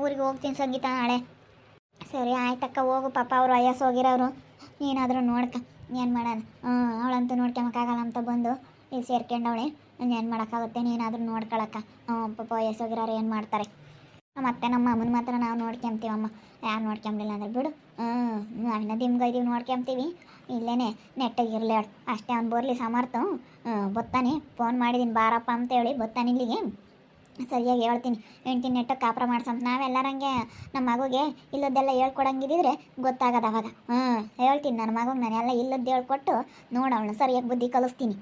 ಊರಿಗೆ ಹೋಗ್ತೀನಿ ಸಂಗೀತ ನಾಳೆ. ಸರಿ ಆಯ್ತಕ್ಕ ಹೋಗು, ಪಾಪ ಅವರು ವಯಸ್ಸು ಹೋಗಿರೋರು, ಏನಾದರೂ ನೋಡ್ಕ ಏನು ಮಾಡೋಣ. ಅವಳಂತೂ ನೋಡ್ಕೊಳಕ್ಕಾಗಲ್ಲ ಅಂತ ಬಂದು ಇಲ್ಲಿ ಸೇರ್ಕೊಂಡವಳೆ. ಏನು ಮಾಡೋಕ್ಕಾಗುತ್ತೆ, ನೀನಾದರೂ ನೋಡ್ಕೊಳಕ್ಕ. ಪಾಪ ವಯಸ್ಸು ಹೋಗಿರೋರು ಏನು ಮಾಡ್ತಾರೆ. ಮತ್ತೆ ನಮ್ಮ ಅಮ್ಮನ ಮಾತ್ರ ನಾವು ನೋಡ್ಕೊಂತೀವಮ್ಮ, ಯಾರು ನೋಡ್ಕೊಂಬಿಲ್ಲ ಅಂದ್ರೆ ಬಿಡು. ಅಣ್ಣ ದಿಮ್ಗೈದೀವಿ ನೋಡ್ಕೊಂತೀವಿ, ಇಲ್ಲೇ ನೆಟ್ಟಾಗಿರಲಿ ಅವಳು ಅಷ್ಟೇ. ಅವ್ನು ಬರಲಿ ಸಮರ್ಥ ಬತ್ತಾನೆ, ಫೋನ್ ಮಾಡಿದ್ದೀನಿ ಬಾರಪ್ಪ ಅಂತೇಳಿ ಬತ್ತಾನೆ ಇಲ್ಲಿಗೆ. ಸರಿಯಾಗಿ ಹೇಳ್ತೀನಿ, ಹೆಂಡ್ತಿನ ನೆಟ್ಟಕ್ಕೆ ಕಾಪ್ರ ಮಾಡ್ಸಂತ ನಾವೆಲ್ಲರಂಗೆ ನಮ್ಮ ಮಗುಗೆ ಇಲ್ಲದ್ದೆಲ್ಲ ಹೇಳ್ಕೊಡಂಗಿದ್ದಿದ್ರೆ ಗೊತ್ತಾಗದ ಅವಾಗ. ಹೇಳ್ತೀನಿ ನನ್ನ ಮಗುಗೆ ನಾನು ಎಲ್ಲ ಇಲ್ಲದ್ದು ಹೇಳ್ಕೊಟ್ಟು ನೋಡವಳು ಸರಿಯಾಗಿ ಬುದ್ಧಿ ಕಲಿಸ್ತೀನಿ.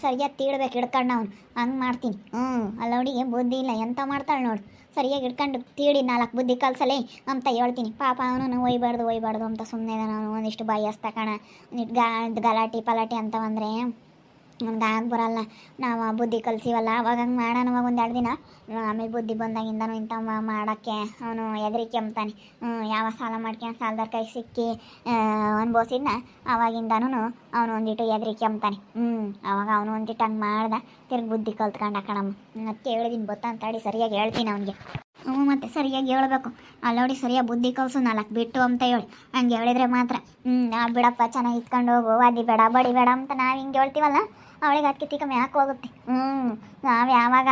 ಸರಿಯಾಗಿ ತೀಡ್ಬೇಕು ಹಿಡ್ಕೊಂಡು ಅವ್ನು ಹಂಗೆ ಮಾಡ್ತೀನಿ. ಅಲ್ಲವಳಿಗೆ ಬುದ್ಧಿ ಇಲ್ಲ, ಎಂತ ಮಾಡ್ತಾಳೆ ನೋಡು. ಸರಿಯಾಗಿ ಹಿಡ್ಕೊಂಡು ತೀಡಿ 4 ಬುದ್ಧಿ ಕಲ್ಸಲೇ ಅಂತ ಹೇಳ್ತೀನಿ. ಪಾಪ ಅವನು ಒಯ್ಬಾರ್ದು ಅಂತ ಸುಮ್ಮನೆ ನಾನು ಒಂದಿಷ್ಟು ಬಾಯಿ ಹಸ್ತಕಣ, ಒಂದಿಟ್ಟು ಗಲಾಟೆ ಪಲಾಟೆ ಅಂತವಂದರೆ ನಮ್ಗೆ ಆಗಿ ಬರಲ್ಲ. ನಾವು ಬುದ್ಧಿ ಕಲಿಸಿವಲ್ಲ ಅವಾಗ ಹಂಗೆ ಮಾಡೋಣ. ಅವಾಗ 1-2 ದಿನ, ಆಮೇಲೆ ಬುದ್ಧಿ ಬಂದಾಗಿಂದನೂ ಇಂಥ ಮಾಡೋಕ್ಕೆ ಅವನು ಹೆದರಿಕೆ ಅಂತಾನೆ. ಯಾವ ಸಾಲ ಮಾಡ್ಕೊಂಡು ಸಾಲದಾರ ಕೈ ಸಿಕ್ಕಿ ಅನ್ಬೋಸಿದ್ನ ಅವಾಗಿಂದನೂ ಅವನು ಒಂದಿಟ್ಟು ಹೆದರಿಕೆ ಅಂತಾನೆ. ಅವಾಗ ಅವನು ಒಂದಿಟ್ಟು ಹಂಗೆ ಮಾಡ್ದೆ, ತಿರ್ಗಿ ಬುದ್ಧಿ ಕಲ್ತ್ಕೊಂಡ ಕಣಮ್ಮ. ಅದಕ್ಕೆ ಹೇಳಿದ್ದೀನಿ ಗೊತ್ತಂತಾಡಿ ಸರಿಯಾಗಿ ಹೇಳ್ತೀನಿ ಅವನಿಗೆ. ಮತ್ತೆ ಸರಿಯಾಗಿ ಹೇಳ್ಬೇಕು, ಅಲ್ಲೋಡಿ ಸರಿಯಾಗಿ ಬುದ್ಧಿ ಕಲಿಸು 4 ಬಿಟ್ಟು ಅಂತ ಹೇಳಿ. ಹಂಗೆ ಹೇಳಿದ್ರೆ ಮಾತ್ರ ಬಿಡಪ್ಪ ಚೆನ್ನಾಗಿ ಇತ್ಕೊಂಡು ಹೋಗು, ವಾದಿ ಬೇಡ ಬಡಿ ಬೇಡ ಅಂತ ನಾವು ಹಿಂಗೆ ಹೇಳ್ತೀವಲ್ಲ, ಅವಳಿಗೆ ಅದಕ್ಕೆ ತಿಕ್ಕಮ್ಮೆ ಯಾಕೆ ಹೋಗುತ್ತೆ. ನಾವು ಯಾವಾಗ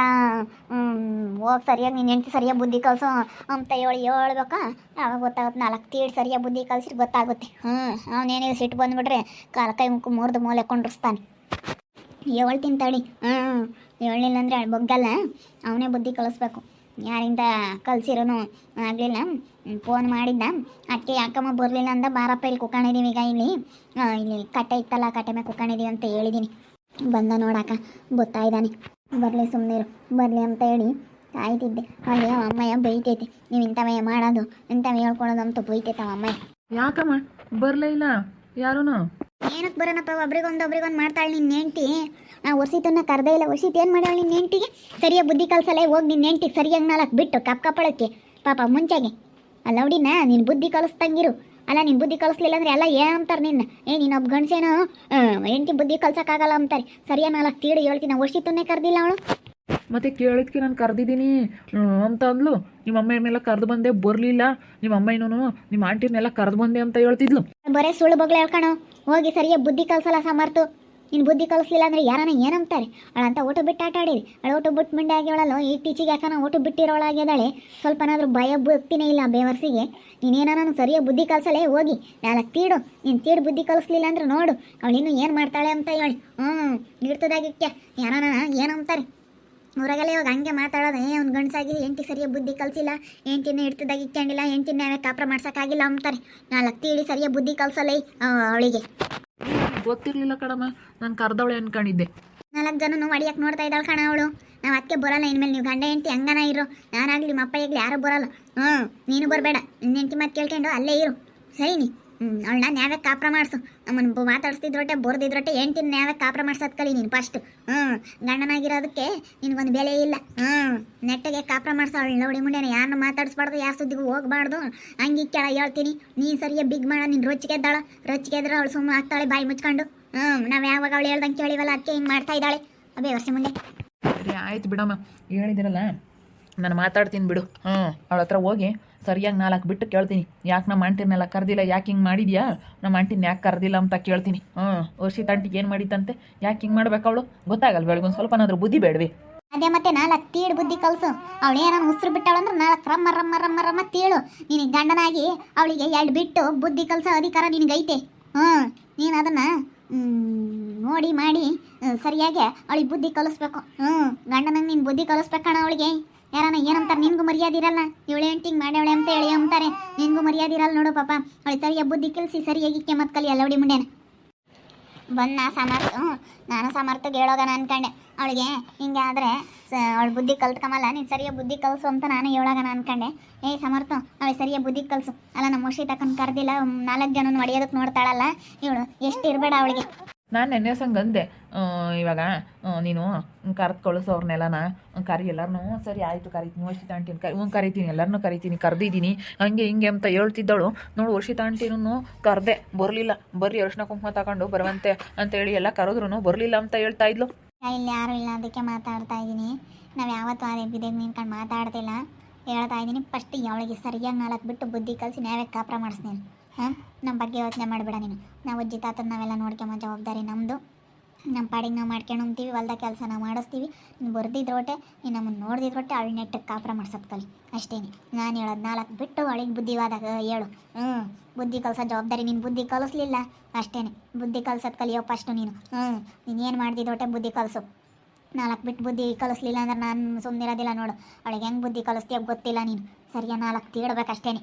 ಹೋಗಿ ಸರಿಯಾಗಿ ನೀನು ಹೆಂಡ್ತಿ ಸರಿಯಾಗಿ ಬುದ್ಧಿ ಕಲಿಸು ಅಂತ ಹೇಳ್ಬೇಕಾ, ಯಾವಾಗ ಗೊತ್ತಾಗುತ್ತೆ. 4 ತೀಡಿ ಸರಿಯಾಗಿ ಬುದ್ಧಿ ಕಲಿಸಿದ್ರೆ ಗೊತ್ತಾಗುತ್ತೆ. ಅವನೇನಿದೆ ಸಿಟ್ಟು ಬಂದುಬಿಟ್ರೆ ಕೈ ಮುಕ್ಕು ಮುರಿದು ಮೂಲೆ ಕೊಂಡಿಸ್ತಾನೆ. ಹೇಳ್ತೀನಿ ತಡಿ. ಹೇಳಲಿಲ್ಲ ಅಂದರೆ ಬಗ್ಗಲ್ಲ, ಅವನೇ ಬುದ್ಧಿ ಕಲಿಸ್ಬೇಕು. ಯಾರಿಂದ ಕಲ್ಸಿರೋನು ಆಗಲಿಲ್ಲ. ಫೋನ್ ಮಾಡಿದ್ದ, ಅದಕ್ಕೆ ಯಾಕಮ್ಮ ಬರಲಿಲ್ಲ ಅಂದ, ಬಾರಪ್ಪ ಇಲ್ಲಿ ಕುತ್ಕೊಂಡಿದ್ದೀವಿ ಈಗ, ಇಲ್ಲಿ ಕಟ್ಟೆ ಇತ್ತಲ್ಲ ಕಟ್ಟೆ ಮೇಲೆ ಕುತ್ಕೊಂಡಿದ್ದೀವಿ ಅಂತ ಹೇಳಿದ್ದೀನಿ. ಬಂದ ನೋಡಾಕ ಗೊತ್ತಾ ಇದ್ದಾನೆ, ಬರಲಿ ಸುಮ್ಮನಿರು ಬರಲಿ ಅಂತ ಹೇಳಿ ಕಾಯ್ತಿದ್ದೆ. ಅಲ್ಲಿ ಅಮ್ಮಯ್ಯ ಬೈತೈತಿ, ನೀವು ಇಂಥವೇ ಮಾಡೋದು ಇಂಥವೇ ಹೇಳ್ಕೊಳೋದು ಅಂತ ಬೈತೈತೆ ಅಮ್ಮಯ್ಯ. ಯಾಕಮ್ಮ ಬರಲೇ ಇಲ್ಲ ಯಾರೂ? ಏನಕ್ಕೆ ಬರೋಣಪ್ಪ, ಒಬ್ರಿಗೊಂದು ಮಾಡ್ತಾಳೆ ನಿನ್ನ ಹೆಂಡ್ತಿ. ನಾವು ವರ್ಷಿತನ್ನ ಕರೆದೇ ಇಲ್ಲ. ವರ್ಷಿತ್ ಏನು ಮಾಡ್ಯಾಳ ನಿನ್ನ ಹೆಂಡ್ತಿಗೆ? ಸರಿಯಾಗಿ ಬುದ್ಧಿ ಕಲ್ಸಲ್ಲೇ ಹೋಗಿ ನಿನ್ನ ಹೆಂಡ್ತಿಗೆ ಸರಿಯಾಗಿ 4 ಬಿಟ್ಟು ಕಪ್ಪಳಕ್ಕೆ ಪಾಪ ಮುಂಚೆಗೆ ಅಲ್ಲ ಹುಡಿನ ನೀನು ಬುದ್ಧಿ ಕಲಿಸ್ತಂಗಿರು. ಅಲ್ಲ ನೀನು ಬುದ್ಧಿ ಕಲಿಸ್ಲಿಲ್ಲ ಅಂದರೆ ಎಲ್ಲ ಏನಂತಾರೆ ನಿನ್ನ, ನೀನು ಒಬ್ಬ ಗಂಡಸೇನೋ ಹೆಂಡ್ತಿ ಬುದ್ಧಿ ಕಲ್ಸೋಕ್ಕಾಗಲ್ಲ ಅಂತಾರೆ. ಸರಿಯಾಗಿ 4 ತೀಡಿ ಹೇಳ್ತೀನಿ. ವರ್ಷಿತನ್ನೇ ಕರೆದಿಲ್ಲ ಅವಳು. ಮತ್ತೆ ಕೇಳಿದ್ಕೆ ನಾನು ಕರೆದಿದ್ದೀನಿ ಅಂತ ಅಂದ್ಲು. ನಿಮ್ಮ ಅಮ್ಮನೆಲ್ಲ ಕರೆದು ಬಂದೆ, ಬರಲಿಲ್ಲ. ನಿಮ್ಮ ಅಮ್ಮನೂ ನಿಮ್ಮ ಆಂಟಿನೆಲ್ಲ ಕರೆದು ಬಂದೆ ಅಂತ ಹೇಳ್ತಿದ್ಲು. ಬರೇ ಸುಳ್ಳು ಬಗ್ಲೆ ಹೇಳ್ಕಣೋ, ಹೋಗಿ ಸರಿಯಾಗಿ ಬುದ್ಧಿ ಕಲ್ಸಲ್ಲ ಸಮರ್ತು. ನೀನು ಬುದ್ಧಿ ಕಲಿಸ್ಲಿಲ್ಲ ಅಂದರೆ ಯಾರನ್ನ ಏನಂತಾರೆ. ಅವಳಂತ ಊಟ ಬಿಟ್ಟು ಆಟ ಆಡಿರಿ, ಅವಳು ಊಟ ಬಿಟ್ಟು ಮಂಡೆ ಆಗ್ಯವಳಲ್ಲ. ಈ ಟೀಚಿಗೆ ಯಾಕನ ಊಟ ಬಿಟ್ಟಿರೋಳಾಗ್ಯದಾಳೆ. ಸ್ವಲ್ಪನಾದ್ರೂ ಭಯ ಭಕ್ತಿನೇ ಇಲ್ಲ ಬೇವರ್ಸಿಗೆ. ನೀನೇನ ನಾನು ಸರಿಯಾಗಿ ಬುದ್ಧಿ ಕಲ್ಸಲೇ ಹೋಗಿ 4 ತೀಡು. ನೀನು ತೀಡು ಬುದ್ಧಿ ಕಲಿಸ್ಲಿಲ್ಲ ಅಂದ್ರೆ ನೋಡು ಅವಳಿನ್ನೂ ಏನು ಮಾಡ್ತಾಳೆ ಅಂತ ಹೇಳಿ. ಇಡ್ತದಾಗಿಕ್ಕೆ ಯಾರನ ಏನಂತಾರೆ ಊರಾಗೆಲ್ಲ. ಇವಾಗ ಹಂಗೆ ಮಾತಾಡೋದು, ಅವ್ನು ಗಂಡಸಾಗಿ ಹೆಂಡ್ತಿ ಸರಿಯಾಗಿ ಬುದ್ಧಿ ಕಲಿಸಿಲ್ಲ, ಹೆಂಡ್ತಿನ ಇಡ್ತದಾಗ ಇಕ್ಕೊಂಡಿಲ್ಲ, ಹೆಂಡ್ತಿನ ನಾವೇ ಕಾಪ್ರ ಮಾಡ್ಸೋಕ್ಕಾಗಿಲ್ಲ ಅಂತಾರೆ. 4 ತೀಡಿ ಸರಿಯಾಗಿ ಬುದ್ಧಿ ಕಲ್ಸಲ್ಲ ಅವಳಿಗೆ. ಗೊತ್ತಿರಲಿಲ್ಲ ಕಣಮ್ಮ, ನಾನು ಕರೆದವಳೆ ಅನ್ಕೊಂಡಿದ್ದೆ. 4 ಜನನು ಹೊಡಿಯಕ್ಕೆ ನೋಡ್ತಾ ಇದ್ದಾಳೆ ಕಣ ಅವಳು. ನಾವು ಅದಕ್ಕೆ ಬರೋಲ್ಲ ಇನ್ಮೇಲೆ. ನೀವು ಗಂಡ ಹೆಂಡ್ತಿ ಹಂಗನ ಇರೋ, ನಾನಾಗಲಿ ನಿಮ್ಮ ಅಪ್ಪ ಆಗಲಿ ಯಾರೂ ಬರೋಲ್ಲ. ನೀನು ಬರಬೇಡ, ನಿನ್ನ ಹೆಂಡ್ತಿ ಮಾತು ಕೇಳ್ಕೊಂಡು ಅಲ್ಲೇ ಇರು ಸರಿನಿ. ಅವಳನ್ನ ನ್ಯಾವೇ ಕಾಪ್ರ ಮಾಡಿಸು. ನಮ್ಮನ್ನು ಮಾತಾಡಿಸ್ತಿದ್ರೊಟ್ಟೆ ಬರೆದಿದ್ರೊಟ್ಟೆ ಹೆಂಡ್ತಿನ ನ್ಯಾವೇ ಕಾಪ್ರ ಮಾಡ್ಸೋದು ಕಲಿ ನೀನು ಫಸ್ಟ್. ಗಂಡನಾಗಿರೋದಕ್ಕೆ ನಿನಗೊಂದು ಬೆಲೆ ಇಲ್ಲ. ನೆಟ್ಟಗೆ ಕಾಪ್ರ ಮಾಡಿಸೋ ಅವಳು ನೋಡಿ ಮುಂಡೆನೆ. ಯಾರನ್ನ ಮಾತಾಡಿಸ್ಬಾರ್ದು, ಯಾರ ಸುದ್ದಿಗೂ ಹೋಗ್ಬಾರ್ದು. ಹಂಗೆ ಕೆಳ ಹೇಳ್ತೀನಿ. ನೀನು ಸರಿಯಾಗಿ ಬಿಗ್ ಮಾಡ. ನೀನು ರೊಚ್ಚಿಗೆದ್ದಾಳ, ರೊಚ್ಚಿಗೆದ್ರೆ ಅವಳು ಸುಮ್ಮನೆ ಆಗ್ತಾಳೆ ಬಾಯಿ ಮುಚ್ಕೊಂಡು. ನಾವು ಯಾವಾಗ ಅವಳು ಹೇಳ್ದಂಗೆ ಕೇಳಿವಲ್ಲ ಅದಕ್ಕೆ ಹಿಂಗೆ ಮಾಡ್ತಾ ಇದ್ದಾಳೆ. ಅದೇ ವರ್ಷ ಮುಂದೆ. ಸರಿ ಆಯ್ತು ಬಿಡಮ್ಮ, ಹೇಳಿದಿರಲ್ಲ ನಾನು ಮಾತಾಡ್ತೀನಿ ಬಿಡು. ಅವಳ ಹತ್ರ ಹೋಗಿ ಸರಿಯಾಗಿ 4 ಬಿಟ್ಟು ಕೇಳ್ತೀನಿ. ಯಾಕೆ ನಮ್ಮ ಆಂಟಿನೆಲ್ಲ ಕರೆದಿಲ್ಲ, ಯಾಕೆ ಹಿಂಗೆ ಮಾಡಿದ್ಯಾ, ನಮ್ಮ ಆಂಟಿನ ಯಾಕೆ ಕರೆದಿಲ್ಲ ಅಂತ ಕೇಳ್ತೀನಿ. ವರ್ಷಿತ ಆಂಟಿಗೆ ಏನು ಮಾಡಿತ್ತಂತೆ, ಯಾಕೆ ಹಿಂಗೆ ಮಾಡ್ಬೇಕು ಅವಳು ಗೊತ್ತಾಗಲ್ಲ. ಬೆಳಗೊಂದು ಸ್ವಲ್ಪನಾದ್ರೂ ಬುದ್ಧಿ ಬೇಡವೆ. ಅದೇ ಮತ್ತೆ 4 ತೀಡು ಬುದ್ಧಿ ಕಲಿಸು. ಅವಳು ಏನೋ ಉಸಿರು ಬಿಟ್ಟವಳಂದ್ರೆ 4 ರಮ್ಮ ರಮ್ಮ ರಮ್ಮ ರಮ್ಮ ತೀಳು. ನಿನಗೆ ಗಂಡನಾಗಿ ಅವಳಿಗೆ 2 ಬಿಟ್ಟು ಬುದ್ಧಿ ಕಲಿಸೋ ಅಧಿಕಾರ ನಿನಗೈತೆ. ನೀನು ಅದನ್ನು ನೋಡಿ ಮಾಡಿ ಸರಿಯಾಗಿ ಅವಳಿಗೆ ಬುದ್ಧಿ ಕಲಿಸ್ಬೇಕು. ಗಂಡನಾಗ ನೀನು ಬುದ್ಧಿ ಕಲಿಸ್ಬೇಕಣ್ಣ ಅವಳಿಗೆ. ಯಾರನ್ನ ಏನಂತಾರೆ, ನಿನ್ಗೂ ಮರ್ಯಾದೆ ಇರಲ್ಲ. ಇವಳು ಹೆಂಡ್ತಿಂಗ್ ಮಾಡ್ಯಾವಳೆ ಅಂತ ಹೇಳಿ ಅಂತಾರೆ, ನಿನ್ಗೂ ಮರ್ಯಾದೆ ಇರಲ್ಲ ನೋಡು ಪಾಪ. ಅವಳಿಗೆ ಸರಿಯಾಗಿ ಬುದ್ಧಿ ಕಲಿಸಿ ಸರಿಯಾಗಿ ಕೆಮ್ಮತ್ ಕಲಿ ಅಲ್ಲ ಹುಡಿ ಮುಂಡೆನ. ಬಂದ ಸಮರ್ಥ, ನಾನು ಸಮರ್ಥಗೆ ಹೇಳೋಗನ ಅನ್ಕೊಂಡೆ. ಅವಳಿಗೆ ಹಿಂಗೆ ಆದರೆ ಅವಳು ಬುದ್ಧಿ ಕಲ್ತ್ಕಮಲ್ಲ, ನೀನು ಸರಿಯಾಗಿ ಬುದ್ಧಿ ಕಲಿಸು ಅಂತ ನಾನು ಹೇಳೋಗನ ಅನ್ಕೊಂಡೆ. ಸಮರ್ಥ ಅವಳಿಗೆ ಸರಿಯಾಗಿ ಬುದ್ಧಿ ಕಲಿಸು. ಅಲ್ಲ ನಮ್ಮ ವರ್ಷಿ ತಕೊಂಡು ಕರೆದಿಲ್ಲ, 4 ಜನನ ಹೊಡೆಯೋದಕ್ಕೆ ನೋಡ್ತಾಳಲ್ಲ ಇವಳು. ಎಷ್ಟು ಇರಬೇಡ ಅವಳಿಗೆ. ನಾನು ನೆನ್ನೆ ಸಂಗ ಅಂದೆ, ಇವಾಗ ನೀನು ಕರೆದು ಕಳಿಸೋ ಅವ್ರನ್ನೆಲ್ಲನ ಕರಿ ಎಲ್ಲರನ್ನೂ. ಸರಿ ಆಯಿತು ಕರಿತೀನಿ, ವರ್ಷಿತ ಆಂಟಿನ ಕರಿತೀನಿ, ಎಲ್ಲರನ್ನೂ ಕರಿತೀನಿ, ಕರೆದಿದ್ದೀನಿ ಹಂಗೆ ಹಿಂಗೆ ಅಂತ ಹೇಳ್ತಿದ್ದಳು. ನೋಡು ವರ್ಷಿತ ಆಂಟಿನೂ ಕರೆದೆ, ಬರಲಿಲ್ಲ. ಬರ್ರಿ ಅರ್ಶಿನ ಕುಂಕುಮ ತಗೊಂಡು ಬರುವಂತೆ ಅಂತೇಳಿ ಎಲ್ಲ ಕರೆದ್ರೂ ಬರಲಿಲ್ಲ ಅಂತ ಹೇಳ್ತಾ ಇದ್ಲು. ಇಲ್ಲಿ ಯಾರೂ ಇಲ್ಲ, ಅದಕ್ಕೆ ಮಾತಾಡ್ತಾ ಇದ್ದೀನಿ. ನಾವು ಯಾವತ್ತೂ ಅದೇ ಬಿದ್ದೆಗೆ ನಿಂತ್ಕೊಂಡು ಮಾತಾಡ್ತಿಲ್ಲ. ಹೇಳ್ತಾ ಇದ್ದೀನಿ. ಫಸ್ಟ್ ಅವಳಿಗೆ ಸರಿಯಾಗಿ 4 ಬಿಟ್ಟು ಬುದ್ಧಿ ಕಲಿಸಿ ನ್ಯಾಯಕ್ಕೆ ಕಾಪುರ ಮಾಡಿಸ್ತೀನಿ. ಹಾಂ, ನಮ್ಮ ಬಗ್ಗೆ ಯೋಚನೆ ಮಾಡಬೇಡ ನೀನು. ನಾವು ಅಜ್ಜಿ ತಾತನ ನಾವೆಲ್ಲ ನೋಡ್ಕೊಂಬ ಜವಾಬ್ದಾರಿ ನಮ್ಮದು. ನಮ್ಮ ಪಾಡಿಗೆ ನಾವು ಮಾಡ್ಕೊಂಡು ಹೋಗ್ತೀವಿ, ಹೊಲ್ದ ಕೆಲಸ ನಾವು ಮಾಡಿಸ್ತೀವಿ. ನೀನು ಬರ್ದಿದ್ರೋಟೆ, ನೀನು ನಮ್ಮನ್ನು ನೋಡ್ದಿದ್ರೋಟೆ ಅವಳು ನೆಟ್ಟಕ್ಕೆ ಕಾಪುರ ಮಾಡ್ಸೋದು ಕಲಿ ಅಷ್ಟೇ. ನಾನು ಹೇಳೋದು 4 ಬಿಟ್ಟು ಅವಳಿಗೆ ಬುದ್ಧಿವಾದಾಗ ಹೇಳು. ಬುದ್ಧಿ ಕಲಿಸೋ ಜವಾಬ್ದಾರಿ ನೀನು. ಬುದ್ಧಿ ಕಲಿಸ್ಲಿಲ್ಲ ಅಷ್ಟೇ. ಬುದ್ಧಿ ಕಲ್ಸೋದು ಕಲಿಯೋ ಫಸ್ಟು ನೀನು. ನೀನು ಏನು ಮಾಡ್ದಿದ್ರೋಟೆ ಬುದ್ಧಿ ಕಲಿಸು. 4 ಬಿಟ್ಟು ಬುದ್ಧಿ ಕಲಿಸ್ಲಿಲ್ಲ ಅಂದ್ರೆ ನಾನು ಸುಮ್ಮನಿರೋದಿಲ್ಲ ನೋಡು. ಅವಳಿಗೆ ಹೆಂಗೆ ಬುದ್ಧಿ ಕಲಿಸ್ತೀಯ ಗೊತ್ತಿಲ್ಲ ನೀನು. ಸರಿಯಾಗಿ 4 ತೀಡ್ಬೇಕಷ್ಟೇ.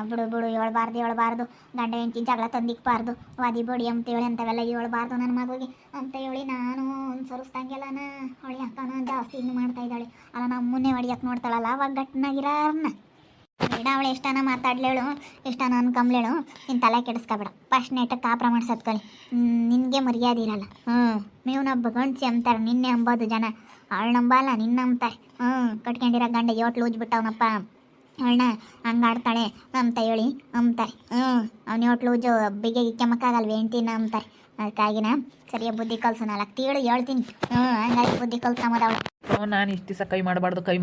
ಬಿಡು ಹೇಳ್ಬಾರ್ದು. ಗಂಡ ಹೆಂಡತಿ ಜಗಳ ತಂದಿಕ್ಬಾರ್ದು. ವಾದಿ ಬಡಿ ಅಂತೇಳಿ ಅಂಥವೆಲ್ಲ ಹೇಳ್ಬಾರ್ದು ನನ್ನ ಮಗುಗೆ ಅಂತ ಹೇಳಿ ನಾನು ಸರಿಸ್ದಂಗೆಲ್ಲನ ಅವಳಿ ಅಕ್ಕನ ಜಾಸ್ತಿ ಇನ್ನು ಮಾಡ್ತಾ ಇದ್ದಾಳೆ. ಅಲ್ಲ ನಮ್ಮನ್ನೇ ಹೊಡಿಯಕ್ಕೆ ನೋಡ್ತಾಳಲ್ಲ, ಅವಾಗ ಗಟ್ಟಿನಾಗಿರಾರನ್ನ ಬೇಡ. ಅವಳು ಎಷ್ಟಾನ ಮಾತಾಡ್ಲೇಳು, ಎಷ್ಟಾನ ಅನ್ಕಂಬ್ಲೇಳು, ನಿನ್ನ ತಲೆ ಕೆಡಿಸ್ಕೊಬೇಡ. ಫಸ್ಟ್ ನೆಟ್ಟಕ್ಕೆ ಕಾಪುರ ಮಾಡ್ಸೋದು ಕಲಿ. ನಿನಗೆ ಮರ್ಯಾದೆ ಇರಲ್ಲ. ಮೇವ್ನೊಬ್ಬ ಗಂಡ್ಸಿ ಅಂತಾರೆ, ನಿನ್ನೆ ಅಂಬೋದು ಜನ. ಅವಳು ನಂಬಲ್ಲ, ನಿನ್ನ ನಂಬ್ತಾರೆ. ಕಟ್ಕೊಂಡಿರೋ ಗಂಡ ಯೋಟ್ಲು ಉಜ್ಬಿಟ್ಟವನಪ್ಪ ಅವಳನ್ನ ಹಂಗಾಡ್ತಾಳೆ ಅಂತ ಹೇಳಿ ಅಂತಾರೆ. ಅವ್ನ ಯೋಟ್ಲು ಉಜ್ಜು ಬಿಗೆ ಕೆಮ್ಮಕ್ಕಾಗಲ್ವ ಹೆಂಡ್ತಿನ ಅಂತಾರೆ. ಅದಕ್ಕಾಗಿನ ಸರಿಯಾಗಿ ಬುದ್ಧಿ ಕಲ್ಸು. 4 ತೀಳು ಹೇಳ್ತೀನಿ. ಹಂಗಾಗಿ ಬುದ್ಧಿ ಕಲ್ತ್ಕೊಂಬದ ಅವಳು. ನಾನು ಇಷ್ಟು ದಿವಸ ಕೈ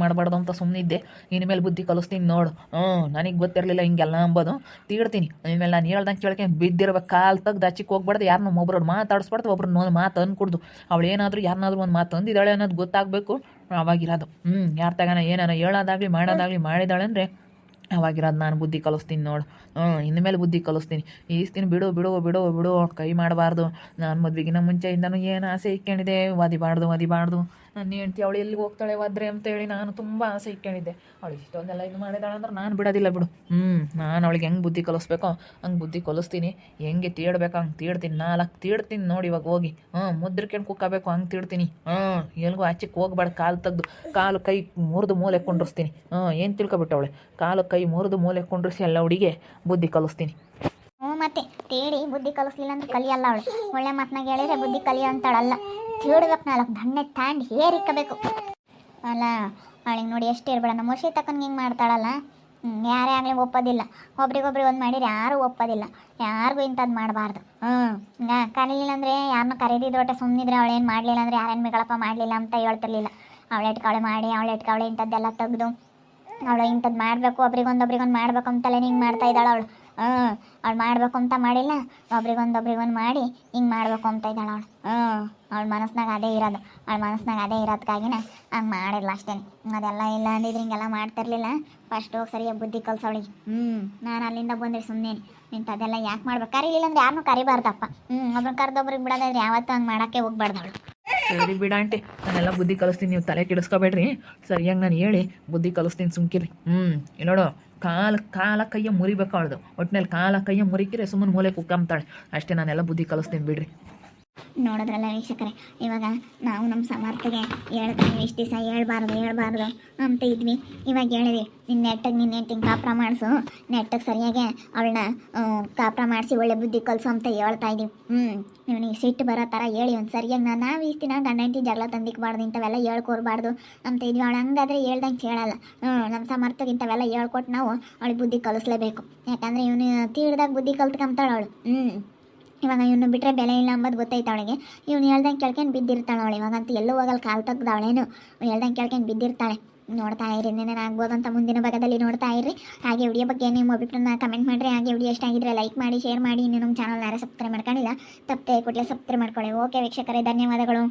ಮಾಡಬಾರ್ದು ಅಂತ ಸುಮ್ಮನಿದ್ದೆ. ಇನ್ಮೇಲೆ ಬುದ್ಧಿ ಕಲಿಸ್ತೀನಿ ನೋಡು. ನನಗೆ ಗೊತ್ತಿರಲಿಲ್ಲ ಹಿಂಗೆಲ್ಲ ಅಂಬೋದು. ತೀಡ್ತೀನಿ ಇನ್ಮೇಲೆ. ನಾನು ಹೇಳ್ದಂಗೆ ಕೇಳ್ಕೊಂಡು ಬಿದ್ದಿರ್ಬೇಕು. ಕಾಲು ತೆಗ್ದು ಹಚ್ಚಿಕ್ಕೆ ಹೋಗ್ಬಾರ್ದು. ಯಾರನ್ನ ಒಬ್ಬರು ಮಾತಾಡಿಸ್ಬಾರ್ದು, ಒಬ್ರನ್ನ ಒಂದು ಮಾತು ಅಂದ್ಕೊಡ್ದು. ಅವಳು ಏನಾದರೂ ಯಾರನ್ನಾದ್ರೂ ಒಂದು ಮಾತು ಅಂದಿದ್ದಾಳೆ ಅನ್ನೋದು ಗೊತ್ತಾಗಬೇಕು. ಅವಾಗಿರೋದು ಯಾರು ತಗೋಣ ಏನಾರ ಹೇಳೋದಾಗಲಿ ಮಾಡೋದಾಗಲಿ ಮಾಡಿದಾಳೆ ಅಂದರೆ ಅವಾಗಿರೋದು. ನಾನು ಬುದ್ಧಿ ಕಲಿಸ್ತೀನಿ ನೋಡು. ಇನ್ಮೇಲೆ ಬುದ್ಧಿ ಕಲಿಸ್ತೀನಿ. ಈಸ್ತೀನಿ. ಬಿಡು ಕೈ ಮಾಡಬಾರ್ದು. ನಾನು ಮದುವೆಗಿನ ಮುಂಚೆಯಿಂದನೂ ಏನು ಆಸೆ ಇಟ್ಕೊಂಡಿದ್ದೆ, ಒದಿಬಾರ್ದು. ನನ್ನ ಹೆಂಡ್ತಿ ಅವಳು ಎಲ್ಲಿಗೆ ಹೋಗ್ತಾಳೆ ಒದ್ರೆ ಅಂತೇಳಿ ನಾನು ತುಂಬ ಆಸೆ ಇಟ್ಕೊಂಡಿದ್ದೆ. ಅವಳು ಇಷ್ಟೊಂದೆಲ್ಲ ಇದು ಮಾಡಿದಾಳೆ ಅಂದ್ರೆ ನಾನು ಬಿಡೋದಿಲ್ಲ ಬಿಡು. ನಾನು ಅವಳಿಗೆ ಹೆಂಗೆ ಬುದ್ಧಿ ಕಲಿಸ್ಬೇಕೋ ಹಂಗೆ ಬುದ್ಧಿ ಕಲಿಸ್ತೀನಿ. ಹೆಂಗೆ ತೀಡ್ಬೇಕು ಹಂಗೆ ತೀಡ್ತೀನಿ. 4 ತೀಡ್ತೀನಿ ನೋಡಿ. ಇವಾಗ ಹೋಗಿ ಮುದ್ರಕೊಂಡು ಕುಕ್ಕಬೇಕು ಹಂಗೆ ತೀಡ್ತೀನಿ. ಎಲ್ಗೂ ಆಚೆಗೆ ಹೋಗ್ಬಾರ್ದು. ಕಾಲು ತೆಗ್ದು ಕಾಲು ಕೈ ಮುರಿದು ಮೂಲೆ ಕೊಂಡಿಸ್ತೀನಿ. ಏನು ತಿಳ್ಕೊಬಿಟ್ಟವಳೆ. ಕಾಲು ಕೈ ಮುರಿದು ಮೂಲೆ ಕೊಂಡಿಸಿ ಎಲ್ಲ ಹುಡುಗಿ ಬುದ್ಧಿ ಕಲಿಸ್ತೀನಿ. ಮತ್ತೆ ತೇಡಿ ಬುದ್ಧಿ ಕಲಿಸ್ಲಿಲ್ಲ ಅಂದ್ರೆ ಕಲಿಯಲ್ಲ ಅವಳು. ಒಳ್ಳೆ ಮಾತನಾಗ ಹೇಳಿದ್ರೆ ಬುದ್ಧಿ ಕಲಿಯೋ ಅಂತಾಳಲ್ಲ. ತೀಡ್ಬೇಕು. 4 ದಂಡೆ ತಾಂಡಿ ಹೇರಿಕ್ಕಬೇಕು ಅಲ್ಲ. ಅವಳಿಗೆ ನೋಡಿ ಎಷ್ಟು ಇರಬೇಡ. ನಮ್ಮ ವರ್ಷ ತಕ್ಕಂಗೆ ಹಿಂಗೆ ಮಾಡ್ತಾಳಲ್ಲ. ಯಾರೇ ಆಗಲಿ ಒಪ್ಪೋದಿಲ್ಲ. ಒಬ್ರಿಗೊಬ್ರಿಗೆ ಒಂದು ಮಾಡಿದ್ರೆ ಯಾರೂ ಒಪ್ಪೋದಿಲ್ಲ. ಯಾರಿಗೂ ಇಂಥದ್ದು ಮಾಡಬಾರ್ದು. ಕರೀಲಿಲ್ಲ ಅಂದರೆ ಯಾರನ್ನೂ ಕರೀದಿದ್ರೊಟ್ಟೆ ಸುಮ್ಮನಿದ್ರೆ ಅವಳೇನು ಮಾಡಲಿಲ್ಲ ಅಂದರೆ ಯಾರೇನು ಮೇಗಳಪ್ಪ ಮಾಡಲಿಲ್ಲ ಅಂತ ಹೇಳ್ತಿರ್ಲಿಲ್ಲ. ಅವಳೆಟ್ಕವಳೆ ಮಾಡಿ ಅವಳೆಟ್ಕವಳೆ ಇಂಥದ್ದೆಲ್ಲ ತೆಗೆದು ಅವಳು ಇಂಥದ್ದು ಮಾಡಬೇಕು, ಒಬ್ರಿಗೊಂದು ಮಾಡಬೇಕು ಅಂತಲೇ ಹಿಂಗೆ ಮಾಡ್ತಾ ಇದ್ದಾಳೆ ಅವಳು. ಅವಳು ಮಾಡಬೇಕು ಅಂತ ಮಾಡಿಲ್ಲ, ಒಬ್ರಿಗೊಂದು ಮಾಡಿ ಹಿಂಗೆ ಮಾಡಬೇಕು ಅಂತ ಇದ್ದಾಳೆ ಅವಳು. ಅವಳ ಮನಸ್ನಾಗ ಅದೇ ಇರೋದು. ಇರೋದಕ್ಕಾಗಿನ ಹಂಗೆ ಮಾಡಿಲ್ಲ ಅಷ್ಟೇ. ಅದೆಲ್ಲ ಇಲ್ಲ ಅಂದಿದ್ರೆ ಹಿಂಗೆಲ್ಲ ಮಾಡ್ತಿರ್ಲಿಲ್ಲ. ಫಸ್ಟ್ ಹೋಗಿ ಸರಿಯಾಗಿ ಬುದ್ಧಿ ಕಲ್ಸವಳಿಗೆ. ನಾನು ಅಲ್ಲಿಂದ ಬಂದರೆ ಸುಮ್ಮನೆ ಇಂಥದ್ದೆಲ್ಲ ಯಾಕೆ ಮಾಡ್ಬೇಕು. ಕರೀಲಿಲ್ಲ ಅಂದ್ರೆ ಯಾರನ್ನೂ ಕರಿಬಾರ್ದಪ್ಪ. ಒಬ್ರನ್ನ ಕರೆದೊಬ್ರಿಗೆ ಬಿಡೋದಾದ್ರೆ ಯಾವತ್ತೂ ಹಂಗೆ ಮಾಡೋಕ್ಕೆ ಹೋಗ್ಬಾರ್ದು ಅವಳು. ಸರಿ ಬಿಡ ಆಂಟಿ, ನಾನೆಲ್ಲ ಬುದ್ಧಿ ಕಲಿಸ್ತೀನಿ. ನೀವು ತಲೆ ಕೆಡಿಸ್ಕೊಬೇಡ್ರಿ. ಸರಿಯಾಗಿ ನಾನು ಹೇಳಿ ಬುದ್ಧಿ ಕಲಿಸ್ತೀನಿ. ಸುಮ್ಕಿರಿ. ನೋಡು, ಕಾಲ ಕೈಯ ಮುರಿಬೇಕು ಅವಳ್ದು. ಒಟ್ಟಿನಲ್ಲಿ ಕಾಲ ಕೈಯ ಮುರಿಕಿರೆ ಸುಮ್ಮನೆ ಮೂಲೆ ಕುಕ್ಕಂತಾಳೆ ಅಷ್ಟೇ. ನಾನೆಲ್ಲ ಬುದ್ಧಿ ಕಲಿಸ್ತೀನಿ ಬಿಡ್ರಿ. ನೋಡಿದ್ರಲ್ಲ ವೀಕ್ಷಕರೇ, ಇವಾಗ ನಾವು ನಮ್ಮ ಸಮರ್ಥಗೆ ಹೇಳ್ತೀವಿ. ಇಷ್ಟು ದಿವಸ ಹೇಳ್ಬಾರ್ದು ಅಂತ ಇದ್ವಿ. ಇವಾಗ ಹೇಳಿದ್ವಿ, ನಿನ್ನ ನೆಟ್ಟಿಗೆ ಕಾಪುರ ಮಾಡಿಸು. ನೆಟ್ಟಿಗೆ ಸರಿಯಾಗಿ ಅವಳನ್ನ ಕಾಪುರ ಮಾಡಿಸಿ ಒಳ್ಳೆ ಬುದ್ಧಿ ಕಲಿಸು ಅಂತ ಹೇಳ್ತಾ ಇದ್ದೀವಿ. ನೀವು ಸಿಟ್ಟು ಬರೋ ಥರ ಹೇಳಿ ಒಂದು ಸರಿಯಾಗಿ. ನಾವು ಈ ದಿನ ಗಂಡ ಹೆಂಡತಿ ಜಗಳ ತಂದಿಕ್ಬಾರ್ದು, ಇಂಥವೆಲ್ಲ ಹೇಳ್ಕೊಡ್ಬಾರ್ದು ಅಂತ ಇದ್ವಿ. ಅವಳು ಹಂಗಾದ್ರೆ ಹೇಳ್ದಂಗೆ ಕೇಳಲ್ಲ. ನಮ್ಮ ಸಮರ್ಥಗೆ ಇಂಥವೆಲ್ಲ ಹೇಳ್ಕೊಟ್ಟು ನಾವು ಅವಳಿಗೆ ಬುದ್ಧಿ ಕಲಿಸ್ಲೇಬೇಕು. ಯಾಕಂದರೆ ಇವನು ತೀಡ್ದಾಗ ಬುದ್ಧಿ ಕಲ್ತ್ಕೊಂತಾಳೆ ಅವಳು. ಇವಾಗ ಇವನು ಬಿಟ್ಟರೆ ಬೆಲೆ ಇಲ್ಲ ಅಂಬೋದು ಗೊತ್ತೈತೆ ಅವಳಿಗೆ. ಇವನು ಹೇಳ್ದಂಗೆ ಕೇಳ್ಕೊಂಡು ಬಿದ್ದಿರ್ತಾಳೆ ಅವಳು. ಇವಾಗಂತೂ ಎಲ್ಲೂ ಹೋಗಲ್ಲ. ಕಾಲು ತೆಗ್ದವಳೇನು ಹೇಳ್ದಂಗೆ ಕೇಳ್ಕೊಂಡು ಬಿದ್ದಿರ್ತಾಳೆ. ನೋಡ್ತಾ ಇರಿ, ಇನ್ನೇನು ಆಗ್ಬೋದು ಅಂತ ಮುಂದಿನ ಭಾಗದಲ್ಲಿ ನೋಡ್ತಾ ಇರಿ. ಹಾಗೆ ವಿಡಿಯೋ ಬಗ್ಗೆ ನಿಮ್ಮ ಅಭಿಪ್ರಾಯನ ಕಮೆಂಟ್ ಮಾಡಿರಿ. ಹಾಗೆ ವಿಡಿಯೋ ಎಷ್ಟಾಗಿದ್ರೆ ಲೈಕ್ ಮಾಡಿ, ಶೇರ್ ಮಾಡಿ. ಇನ್ನು ನಮ್ಮ ಚಾನಲ್ ಯಾರೇ ಸಬ್ಸ್ಕ್ರೈಬ್ ಮಾಡ್ಕೊಂಡಿಲ್ಲ ತಪ್ಪದೆ ಕೂಡಲೇ ಸಬ್ಸ್ಕ್ರೈಬ್ ಮಾಡ್ಕೊಳ್ಳಿ. ಓಕೆ ವೀಕ್ಷಕರೇ, ಧನ್ಯವಾದಗಳು.